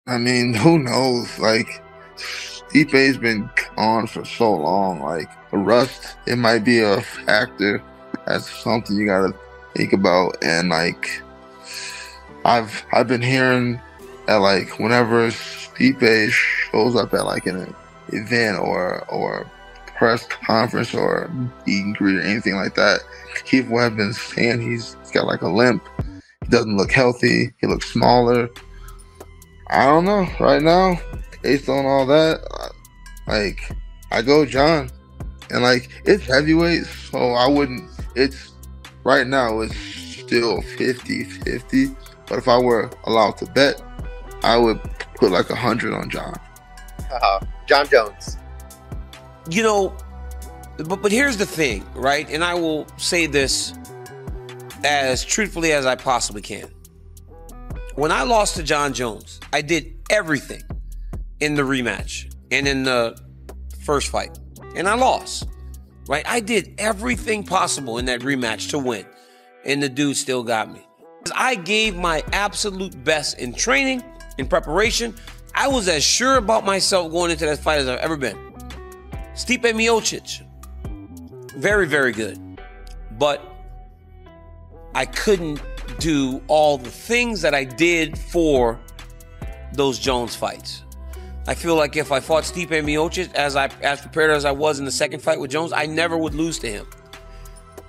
I mean, who knows? Like, Stipe's been on for so long. Like, the rust, it might be a factor. That's something you gotta think about. And like, I've been hearing that like whenever Stipe shows up at like an event or press conference or meet and greet or anything like that, people have been saying he's got like a limp. He doesn't look healthy. He looks smaller. I don't know. Right now, based on all that, like, I go John. And like, it's heavyweight, so I wouldn't. It's right now it's still 50-50. But if I were allowed to bet, I would put like 100 on John. Jon Jones. You know, but here's the thing, right? And I will say this as truthfully as I possibly can. When I lost to Jon Jones, I did everything in the rematch and in the first fight, and I lost. Right? I did everything possible in that rematch to win, and the dude still got me. I gave my absolute best in training, in preparation. I was as sure about myself going into that fight as I've ever been. Stipe Miocic, very, very good. But I couldn't do all the things that I did for those Jones fights. I feel like if I fought Stipe Miocic as prepared as I was in the second fight with Jones, I never would lose to him.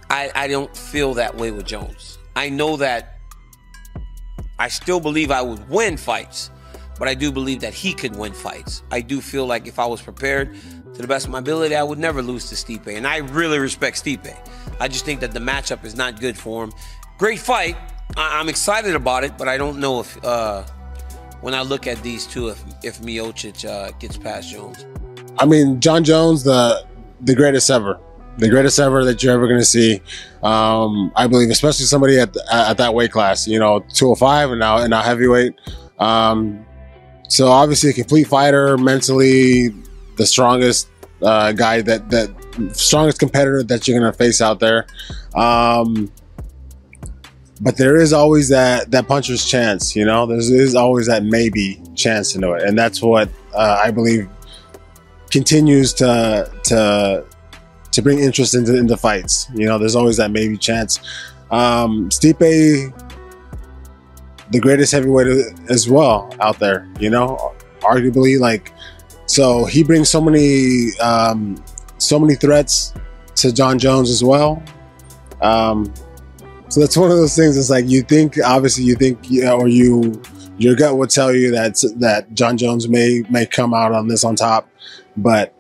I don't feel that way with Jones. I know that I still believe I would win fights, but I do believe that he could win fights. I do feel like if I was prepared to the best of my ability, I would never lose to Stipe. And I really respect Stipe. I just think that the matchup is not good for him. Great fight. I'm excited about it, but I don't know if when I look at these two, if Miocic gets past Jones. I mean, Jon Jones, the greatest ever. The greatest ever that you're ever going to see. I believe, especially somebody at that weight class, you know, 205 and now heavyweight. So obviously a complete fighter, mentally the strongest guy, that strongest competitor that you're going to face out there. But there is always that puncher's chance, you know. There's always that maybe chance into it, and that's what I believe continues to bring interest into fights. You know, there's always that maybe chance. Stipe, the greatest heavyweight as well out there, you know, arguably. Like, so he brings so many threats to Jon Jones as well. So that's one of those things. It's like, obviously you think, or your gut would tell you that Jon Jones may come out on this on top, but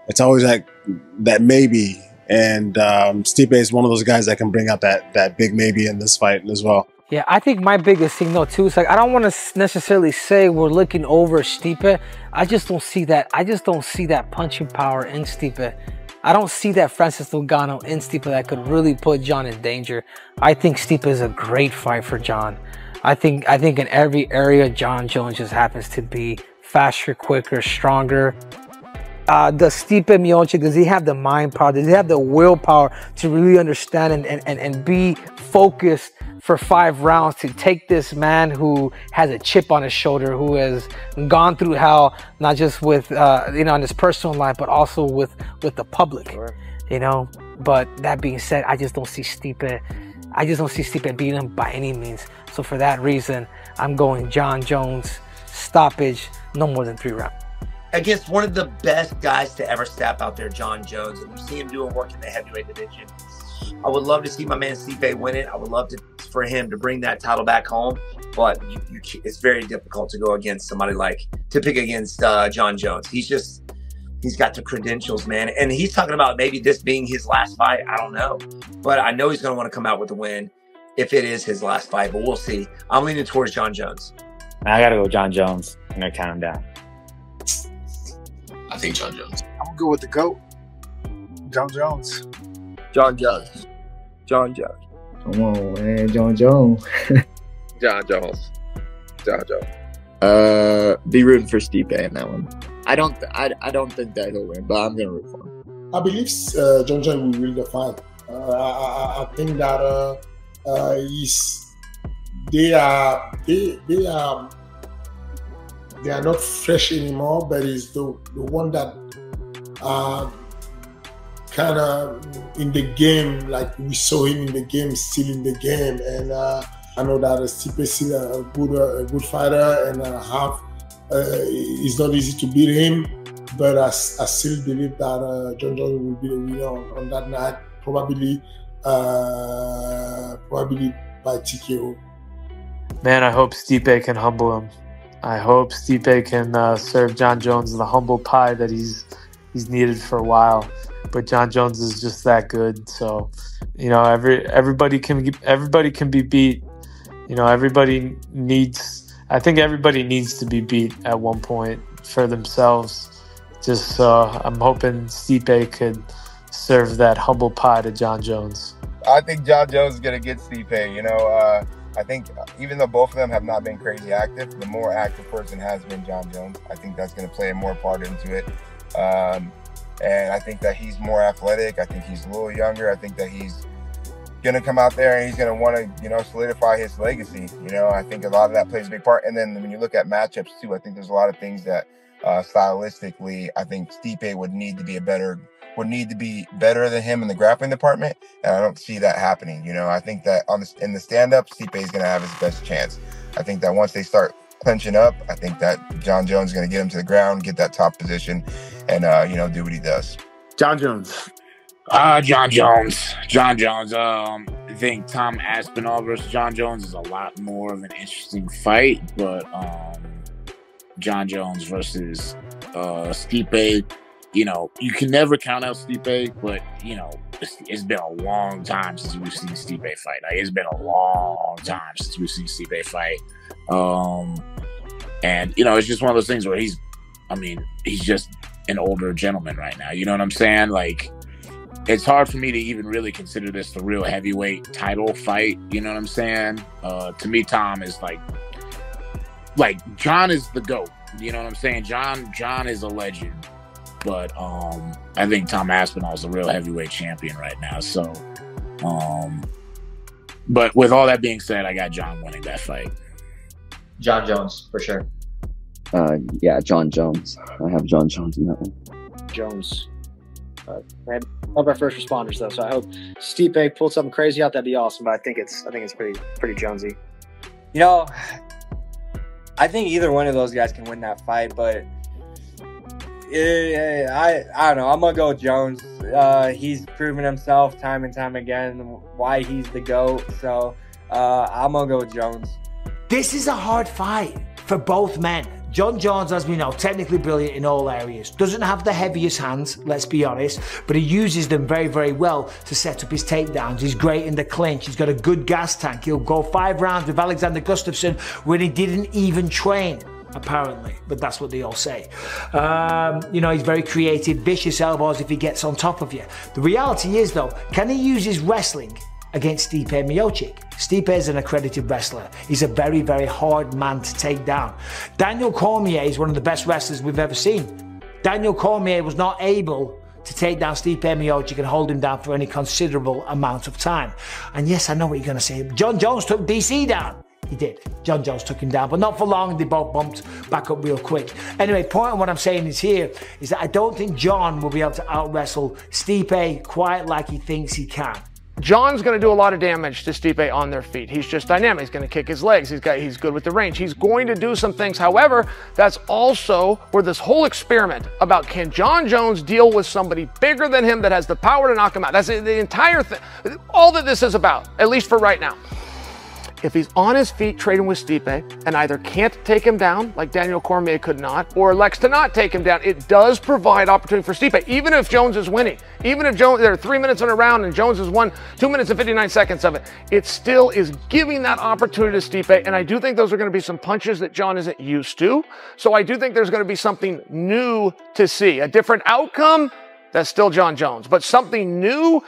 it's always that maybe. And Stipe is one of those guys that can bring out that big maybe in this fight as well. Yeah, I think my biggest thing though too is like, I don't want to necessarily say we're looking over Stipe. I just don't see that. I just don't see that punching power in Stipe. I don't see that Francis Ngannou in Stipe that could really put Jon in danger. I think Stipe is a great fight for Jon. I think in every area, Jon Jones just happens to be faster, quicker, stronger. Does Stipe Miocic, does he have the mind power? Does he have the willpower to really understand and be focused for 5 rounds to take this man who has a chip on his shoulder, who has gone through hell, not just with, you know, in his personal life, but also with the public, sure. You know? But that being said, I just don't see Stipe. I just don't see Stipe beating him by any means. So for that reason, I'm going Jon Jones, stoppage, no more than 3 rounds. Against one of the best guys to ever step out there, Jon Jones, and you see him doing work in the heavyweight division. I would love to see my man Stipe win it. I would love for him to bring that title back home, but it's very difficult to go against somebody to pick against Jon Jones. He's got the credentials, man. And he's talking about maybe this being his last fight. I don't know, but I know he's going to want to come out with a win if it is his last fight, but we'll see. I'm leaning towards Jon Jones. I got to go Jon Jones. I'm going to count him down. I think Jon Jones. I'm going to go with the GOAT, Jon Jones. Jon Jones. Jon Jones. Come on, man. Jon Jones. Jon Jones. Jon Jones. Be rooting for Stipe in that one. I don't think that he'll win, but I'm gonna root for him. I believe Jon Jones will win the fight. I think that they are not fresh anymore, but it's the one that kind of in the game, like we saw him in the game, still in the game. And I know that Stipe is still a good fighter, and it's not easy to beat him. But I still believe that Jon Jones will be the winner on that night, probably by TKO. Man, I hope Stipe can humble him. I hope Stipe can serve Jon Jones the humble pie that he's needed for a while. But Jon Jones is just that good. So, you know, everybody can be beat. You know, I think everybody needs to be beat at one point for themselves. Just I'm hoping Stipe could serve that humble pie to Jon Jones. I think Jon Jones is going to get Stipe. You know, I think even though both of them have not been crazy active, the more active person has been Jon Jones. I think that's going to play a more part into it. And I think that he's more athletic. I think he's a little younger. I think that he's going to come out there and he's going to want to, you know, solidify his legacy. You know, I think a lot of that plays a big part. And then when you look at matchups too, I think there's a lot of things that stylistically, I think Stipe would need to be better than him in the grappling department. And I don't see that happening. You know, I think that in the stand-up, Stipe is going to have his best chance. I think that once they start clenching up, I think that Jon Jones is going to get him to the ground, get that top position, and you know, do what he does. Jon Jones. Jon Jones. I think Tom Aspinall versus Jon Jones is a lot more of an interesting fight, but Jon Jones versus Stipe, you know, you can never count out Stipe, but you know, it's been a long time since we've seen Stipe fight. Like, it's been a long time since we've seen Stipe fight. And you know, it's just one of those things where he's just an older gentleman right now. You know what I'm saying? Like, it's hard for me to even really consider this the real heavyweight title fight. You know what I'm saying? To me, Tom is like Jon is the GOAT. You know what I'm saying? Jon is a legend. But I think Tom Aspinall is the real heavyweight champion right now. So, but with all that being said, I got Jon winning that fight. Jon Jones, for sure. Yeah, Jon Jones. I have Jon Jones in that one. Jones. I love our first responders though, so I hope Stipe pulled something crazy out. That'd be awesome. But I think it's pretty Jonesy. You know, I think either one of those guys can win that fight, but I don't know. I'm gonna go with Jones. He's proven himself time and time again why he's the GOAT. So I'm gonna go with Jones. This is a hard fight for both men. Jon Jones, as we know, technically brilliant in all areas. Doesn't have the heaviest hands, let's be honest, but he uses them very, very well to set up his takedowns. He's great in the clinch. He's got a good gas tank. He'll go 5 rounds with Alexander Gustafsson when he didn't even train, apparently, but that's what they all say. You know, he's very creative, vicious elbows if he gets on top of you. The reality is, though, can he use his wrestling against Stipe Miocic? Stipe is an accredited wrestler. He's a very, very hard man to take down. Daniel Cormier is one of the best wrestlers we've ever seen. Daniel Cormier was not able to take down Stipe Miocic and hold him down for any considerable amount of time. And yes, I know what you're going to say. Jon Jones took DC down. He did. Jon Jones took him down, but not for long. They both bumped back up real quick. Anyway, point of what I'm saying is that I don't think Jon will be able to out-wrestle Stipe quite like he thinks he can. Jon's going to do a lot of damage to Stipe on their feet. He's just dynamic. He's going to kick his legs. He's good with the range. He's going to do some things. However, that's also where this whole experiment about can Jon Jones deal with somebody bigger than him that has the power to knock him out. That's the entire thing. All that this is about, at least for right now. If he's on his feet trading with Stipe and either can't take him down like Daniel Cormier could not, or elects to not take him down, it does provide opportunity for Stipe, even if Jones is winning. Even if Jones, there are 3 minutes in a round and Jones has won 2 minutes and 59 seconds of it, it still is giving that opportunity to Stipe. And I do think those are going to be some punches that Jon isn't used to. So I do think there's going to be something new to see. A different outcome, that's still Jon Jones. But something new,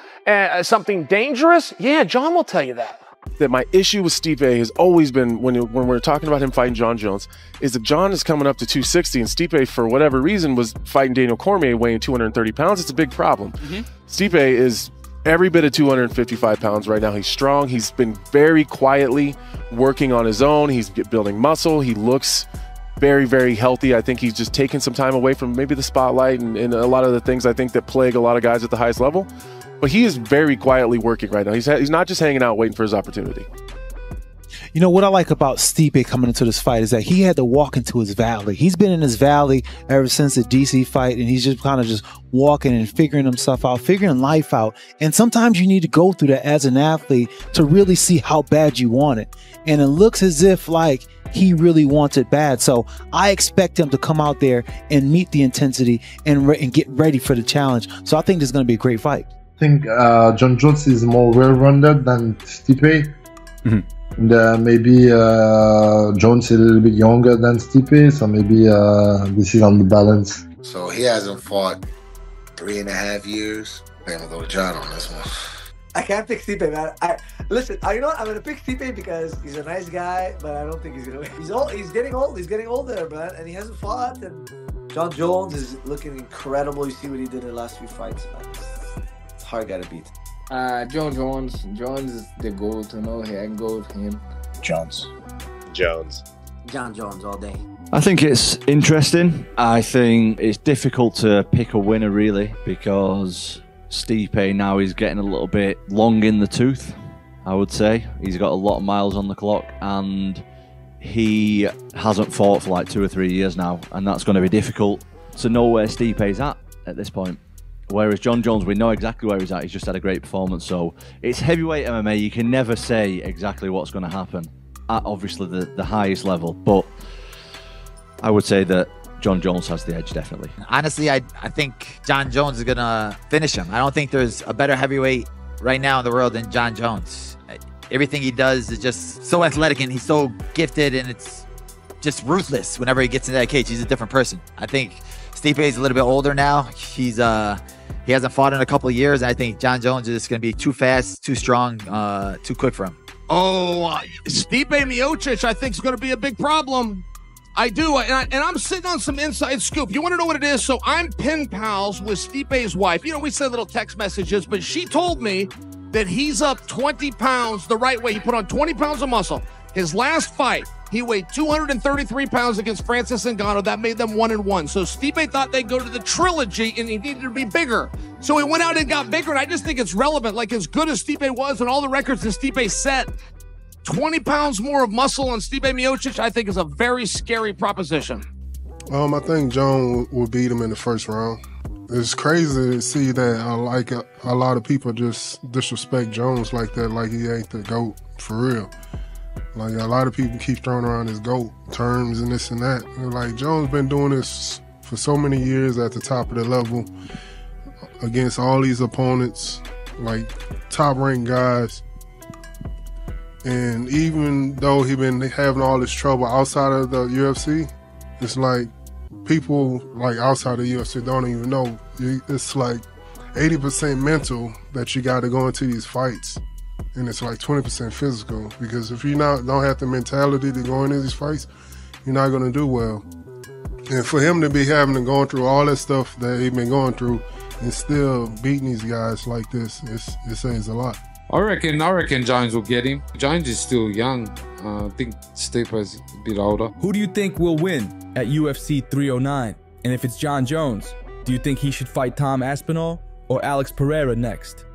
something dangerous, yeah, Jon will tell you that. That my issue with Stipe has always been when we're talking about him fighting Jon Jones is that Jon is coming up to 260 and Stipe, for whatever reason, was fighting Daniel Cormier weighing 230 pounds. It's a big problem. Stipe is every bit of 255 pounds right now. He's strong. He's been very quietly working on his own. He's building muscle. He looks very, very healthy. I think he's just taking some time away from maybe the spotlight and a lot of the things I think that plague a lot of guys at the highest level. But he is very quietly working right now. He's not just hanging out waiting for his opportunity. You know, what I like about Stipe coming into this fight is that he had to walk into his valley. He's been in his valley ever since the DC fight, and he's just kind of just walking and figuring himself out, figuring life out. And sometimes you need to go through that as an athlete to really see how bad you want it. And it looks as if like he really wants it bad. So I expect him to come out there and meet the intensity and get ready for the challenge. So I think this is going to be a great fight. I think Jon Jones is more well-rounded than Stipe. And maybe Jones is a little bit younger than Stipe, so maybe this is on the balance. So he hasn't fought 3.5 years. I'm gonna go with John on this one. I can't pick Stipe, man. Listen, you know what? I'm gonna pick Stipe because he's a nice guy, but I don't think he's gonna win. He's old. He's getting old. He's getting older, man, and he hasn't fought. And Jon Jones is looking incredible. You see what he did in the last few fights, man. It's a hard guy to beat. Jon Jones. Jones is the GOAT, you know. I can go with him. Jones. Jon Jones all day. I think it's interesting. I think it's difficult to pick a winner, really, because Stipe now is getting a little bit long in the tooth, I would say. He's got a lot of miles on the clock, and he hasn't fought for like 2 or 3 years now, and that's going to be difficult to know where Stipe's at this point. Whereas Jon Jones, we know exactly where he's at. He's just had a great performance. So it's heavyweight MMA. You can never say exactly what's going to happen at obviously the highest level. But I would say that Jon Jones has the edge, definitely. Honestly, I think Jon Jones is going to finish him. I don't think there's a better heavyweight right now in the world than Jon Jones. Everything he does is just so athletic, and he's so gifted, and it's just ruthless. Whenever he gets in that cage, he's a different person. I think Stipe is a little bit older now. He hasn't fought in a couple of years. I think Jon Jones is going to be too fast, too strong, too quick for him. Oh, Stipe Miocic, I think, is going to be a big problem. I do, and I'm sitting on some inside scoop. You want to know what it is? So I'm pen pals with Stipe's wife. You know, we send little text messages, but she told me that he's up 20 pounds the right way. He put on 20 pounds of muscle. His last fight, he weighed 233 pounds against Francis Ngannou. That made them 1-1. So Stipe thought they'd go to the trilogy, and he needed to be bigger. So he went out and got bigger, and I just think it's relevant. Like, as good as Stipe was and all the records that Stipe set, 20 pounds more of muscle on Stipe Miocic, I think, is a very scary proposition. I think Jon will beat him in the first round. It's crazy to see that a lot of people just disrespect Jones like that, like he ain't the GOAT for real. Like, a lot of people keep throwing around his GOAT terms and this and that. And like, Jones been doing this for so many years at the top of the level against all these opponents, like top-ranked guys. And even though he been having all this trouble outside of the UFC, it's like people like outside of the UFC don't even know. It's like 80% mental that you got to go into these fights, and it's like 20% physical. Because if you don't have the mentality to go into these fights, you're not going to do well. And for him to be having to go through all that stuff that he's been going through and still beating these guys like this, it says a lot. I reckon Jones will get him. Jones is still young. I think Stipe is a bit older. Who do you think will win at UFC 309? And if it's Jon Jones, do you think he should fight Tom Aspinall or Alex Pereira next?